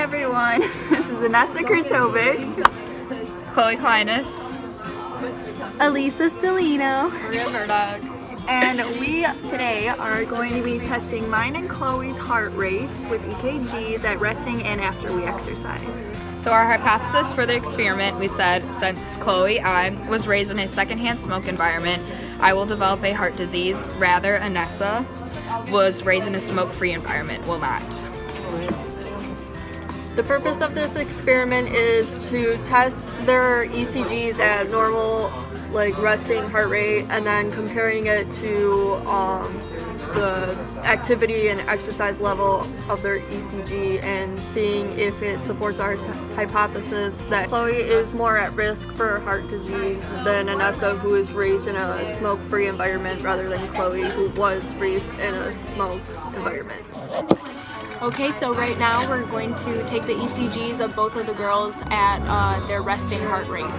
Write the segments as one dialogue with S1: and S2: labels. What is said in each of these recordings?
S1: everyone, this is Anesa Kurtovic,
S2: Kalinas,
S1: Alisa Stellino,
S2: Murdoch.
S1: and we today are going to be testing mine and Chloe's heart rates with EKGs at resting and after we exercise.
S2: So our hypothesis for the experiment, we said, since Chloe, I was raised in a secondhand smoke environment, I will develop a heart disease. Rather, Anesa was raised in a smoke-free environment, will not.
S3: The purpose of this experiment is to test their ECGs at normal, resting heart rate, and then comparing it to the activity and exercise level of their ECG and seeing if it supports our hypothesis that Chloe is more at risk for heart disease than Anesa, who is raised in a smoke-free environment, rather than Chloe, who was raised in a smoke environment.
S4: Okay, so right now we're going to take the ECGs of both of the girls at their resting heart rate.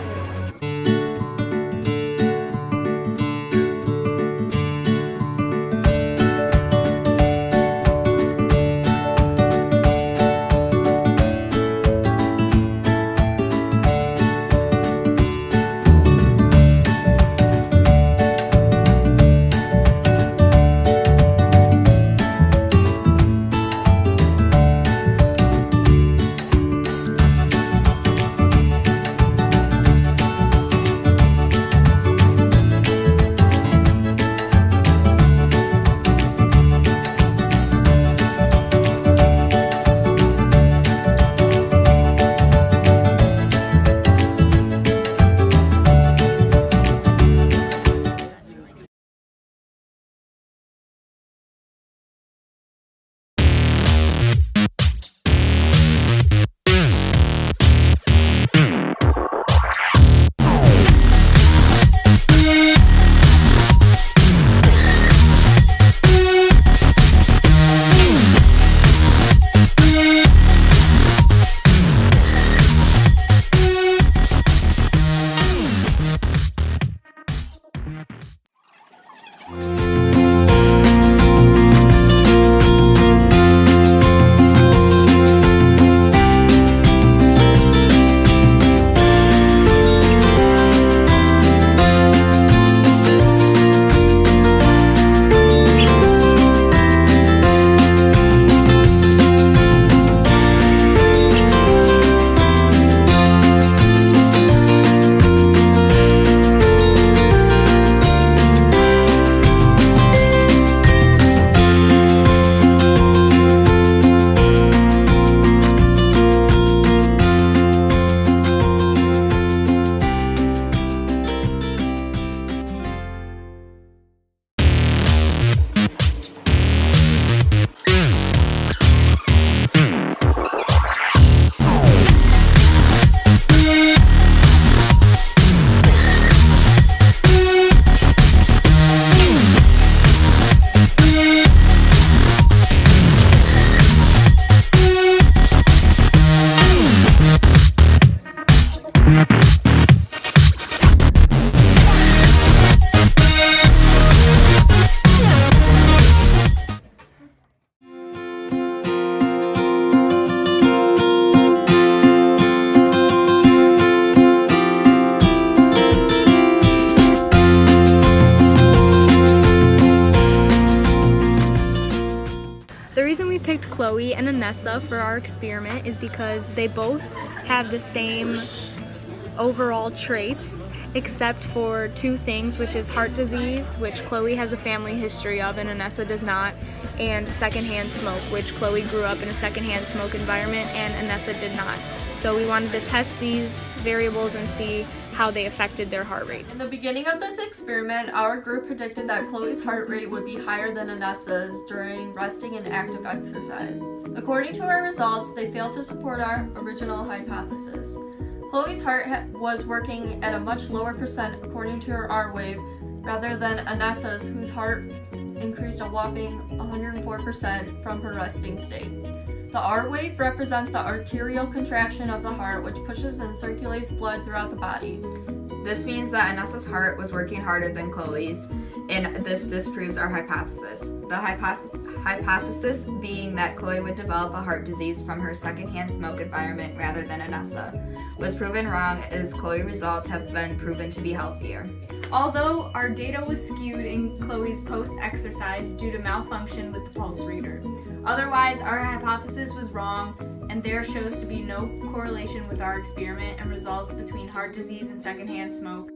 S4: The reason we picked Chloe and Anesa for our experiment is because they both have the same overall traits, except for two things, which is heart disease, which Chloe has a family history of and Anesa does not, and secondhand smoke, which Chloe grew up in a secondhand smoke environment and Anesa did not. So we wanted to test these variables and see how they affected their heart rates.
S3: In the beginning of this experiment, our group predicted that Chloe's heart rate would be higher than Anesa's during resting and active exercise. According to our results, they failed to support our original hypothesis. Chloe's heart was working at a much lower percent according to her R wave, rather than Anesa's, whose heart increased a whopping 104% from her resting state. The R wave represents the arterial contraction of the heart, which pushes and circulates blood throughout the body.
S2: This means that Anesa's heart was working harder than Chloe's, and this disproves our hypothesis. The hypothesis being that Chloe would develop a heart disease from her secondhand smoke environment rather than Anesa, was proven wrong as Chloe results have been proven to be healthier.
S5: Although our data was skewed in Chloe's post-exercise due to malfunction with the pulse reader. Otherwise, our hypothesis was wrong, and there shows to be no correlation with our experiment and results between heart disease and secondhand smoke.